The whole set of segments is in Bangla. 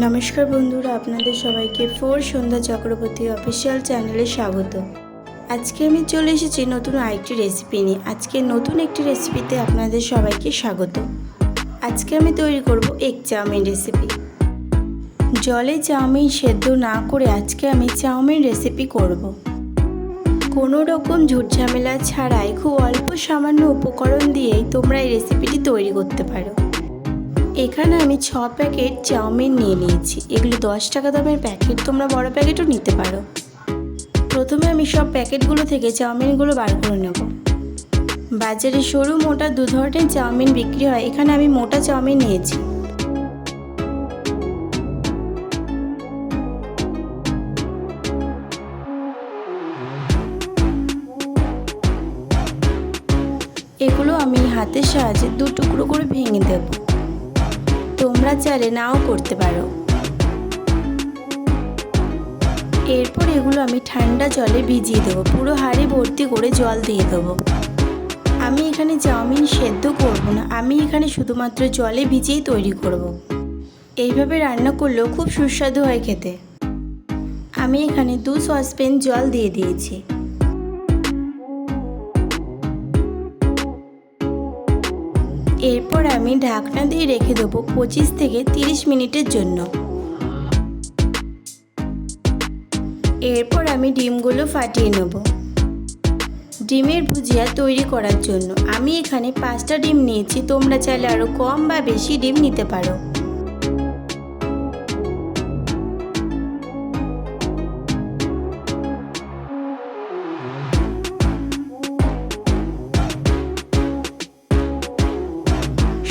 নমস্কার বন্ধুরা, আপনাদের সবাইকে ফোর সন্ধ্যা চক্রবর্তী অফিসিয়াল চ্যানেলে স্বাগত। আজকে আমি চলে এসেছি নতুন আরেকটি রেসিপি নিয়ে। আজকে নতুন একটি রেসিপিতে আপনাদের সবাইকে স্বাগত। আজকে আমি তৈরি করব এগ চাউমিন রেসিপি। জলে চাউমিন সেদ্ধ না করে আজকে আমি চাউমিন রেসিপি করব। কোনো রকম ঝুটঝামেলা ছাড়াই খুব অল্প সামান্য উপকরণ দিয়েই তোমরা এই রেসিপিটি তৈরি করতে পারো। এখানে আমি 6 প্যাকেট চাউমিন নিয়ে নিয়েছি। এগুলো 10 টাকা দামের প্যাকেট, তোমরা বড় প্যাকেটও নিতে পারো। প্রথমে আমি সব প্যাকেটগুলো থেকে চাউমিনগুলো বার করে নেব। বাজারে সরু মোটা দু ধরনের চাউমিন বিক্রি হয়, এখানে আমি মোটা চাউমিন নিয়েছি। এগুলো আমি হাতের সাহায্যে দু টুকরো করে ভেঙে দেব। তোমরা চাইলে নাও করতে পারো। এরপর এগুলো আমি ঠান্ডা জলে ভিজিয়ে দেবো। পুরো হাঁড়ি ভর্তি করে জল দিয়ে দেবো। আমি এখানে চাউমিন সেদ্ধ করব না, আমি এখানে শুধুমাত্র জলে ভিজিয়েই তৈরি করব। এইভাবে রান্না করলেও খুব সুস্বাদু হয় খেতে। আমি এখানে 2 সসপ্যান জল দিয়ে দিয়েছি। এরপর আমি ঢাকনা দিয়ে রেখে দেবো 25 থেকে 30 মিনিটের জন্য। এরপর আমি ডিমগুলো ফাটিয়ে নেব। ডিমের ভুজিয়া তৈরি করার জন্য আমি এখানে 5টা ডিম নিয়েছি। তোমরা চাইলে আরও কম বা বেশি ডিম নিতে পারো।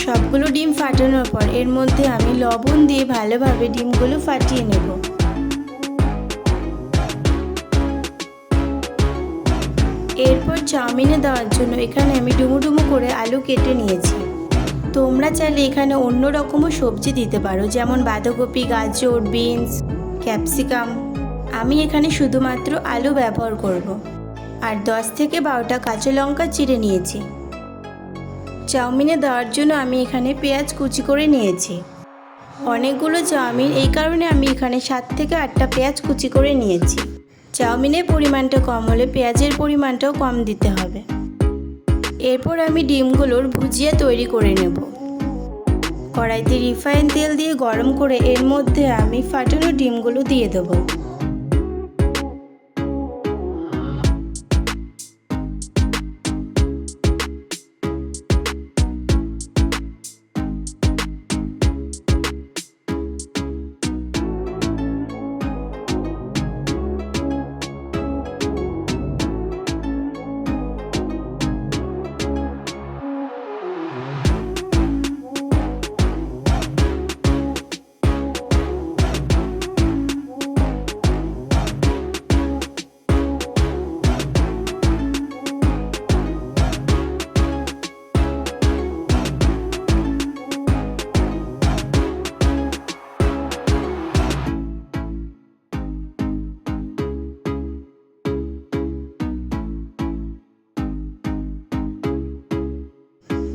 সবগুলো ডিম ফাটানোর পর এর মধ্যে আমি লবণ দিয়ে ভালোভাবে ডিমগুলো ফাটিয়ে নেব। এরপর চাউমিনে দেওয়ার জন্য এখানে আমি ডুমো ডুমো করে আলু কেটে নিয়েছি। তোমরা চাইলে এখানে অন্য রকমও সবজি দিতে পারো, যেমন বাঁধাকপি, গাজর, বিনস, ক্যাপসিকাম। আমি এখানে শুধুমাত্র আলু ব্যবহার করব। আর 10 থেকে 12টা কাঁচা লঙ্কা চিড়ে নিয়েছি। চাউমিনে দেওয়ার জন্য আমি এখানে পেঁয়াজ কুচি করে নিয়েছি। অনেকগুলো চাউমিন, এই কারণে আমি এখানে 7 থেকে 8টা পেঁয়াজ কুচি করে নিয়েছি। চাউমিনের পরিমাণটা কম হলে পেঁয়াজের পরিমাণটাও কম দিতে হবে। এরপর আমি ডিমগুলোর ভুজিয়া তৈরি করে নেব। কড়াইতে রিফাইন তেল দিয়ে গরম করে এর মধ্যে আমি ফাটানো ডিমগুলো দিয়ে দেবো।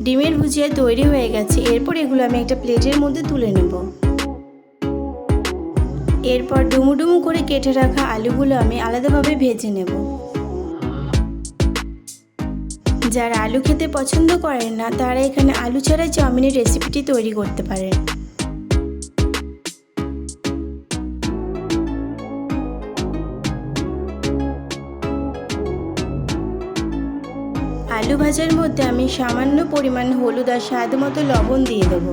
ডিমের ভুজিয়া তৈরি হয়ে গেছে। এরপর এগুলো আমি একটা প্লেটের মধ্যে তুলে নেব। এরপর ডুমু ডুমু করে কেটে রাখা আলুগুলো আমি আলাদাভাবে ভেজে নেব। যারা আলু খেতে পছন্দ করেন না তারা এখানে আলু ছাড়া চাউমিনের রেসিপিটি তৈরি করতে পারেন। আলু ভাজার মধ্যে আমি সামান্য পরিমাণ হলুদ আর স্বাদ মতো লবণ দিয়ে দেব।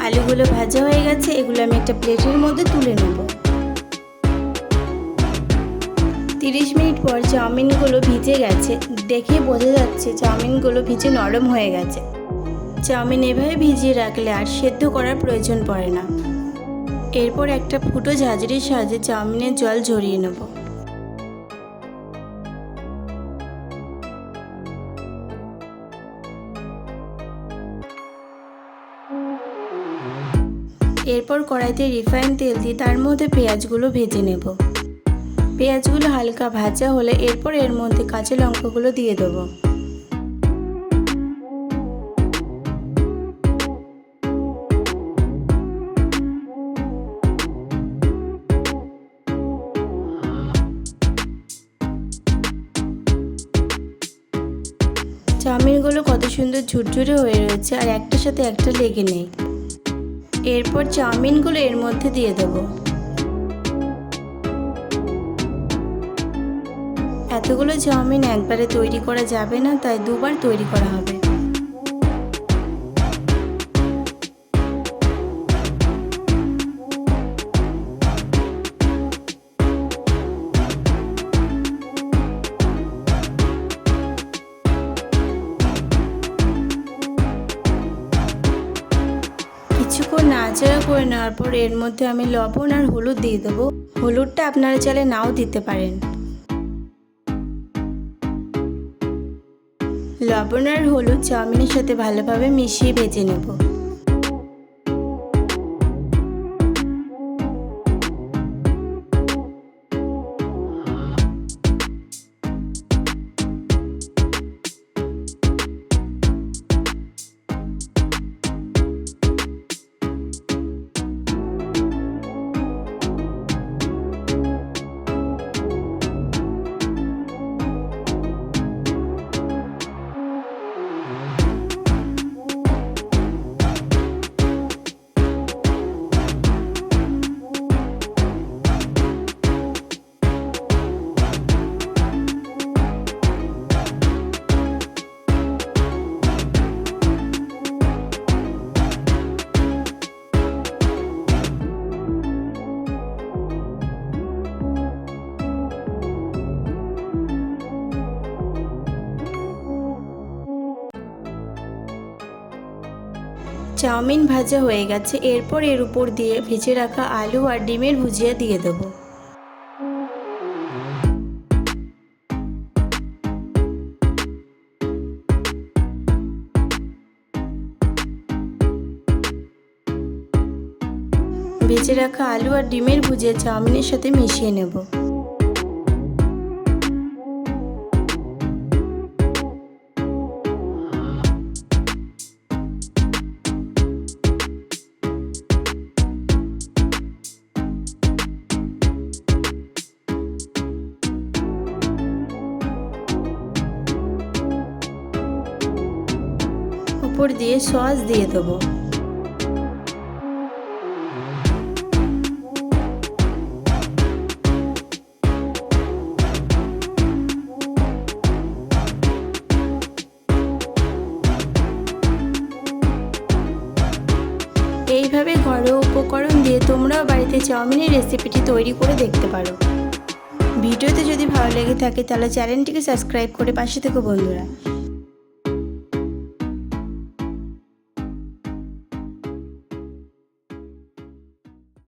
আলুগুলো ভাজা হয়ে গেছে, এগুলো আমি একটা প্লেটের মধ্যে তুলে নেব। 30 মিনিট পর চাউমিনগুলো ভিজে গেছে। দেখে বোঝা যাচ্ছে চাউমিনগুলো ভিজে নরম হয়ে গেছে। চাউমিন এভাবে ভিজিয়ে রাখলে আর সেদ্ধ করার প্রয়োজন পড়ে না। এরপর একটা ফুটো ঝাঁঝরির সাহায্যে চাউমিনের জল ঝরিয়ে নেব। এরপর কড়াইতে রিফাইন তেল দিয়ে তার মধ্যে পেঁয়াজগুলো ভেজে নেব। পেঁয়াজগুলো হালকা ভাজা হলে এরপর এর মধ্যে কাঁচা লঙ্কাগুলো দিয়ে দেবো। চাউমিনগুলো কত সুন্দর ঝুরঝুরে হয়ে রয়েছে আর একটার সাথে একটা লেগে নেই। এরপর চাউমিনগুলো এর মধ্যে দিয়ে দেবো। এতগুলো চাউমিন একবারে তৈরি করা যাবে না, তাই দুবার তৈরি করা হবে। কিছুক্ষণ নাড়াচাড়া করে নেওয়ার পর এর মধ্যে আমি লবণ আর হলুদ দিয়ে দেবো। হলুদটা আপনারা চাইলে নাও দিতে পারেন। লবণ আর হলুদ চাউমিনের সাথে ভালোভাবে মিশিয়ে ভেজে নেব। চাউমিন ভাজা হয়ে গেছে, এরপর এর উপর দিয়ে ভেজে রাখা আলু আর ডিমের ভুজিয়া দিয়ে দেবো। ভেজে রাখা আলু আর ডিমের ভুজিয়া চাউমিনের সাথে মিশিয়ে নেব। উপর দিয়ে সস দিয়ে দেবো। এইভাবে ঘরোয়া উপকরণ দিয়ে তোমরাও বাড়িতে চাউমিনের রেসিপিটি তৈরি করে দেখতে পারো। ভিডিওতে যদি ভালো লেগে থাকে তাহলে চ্যানেলটিকে সাবস্ক্রাইব করে পাশে থেকো বন্ধুরা।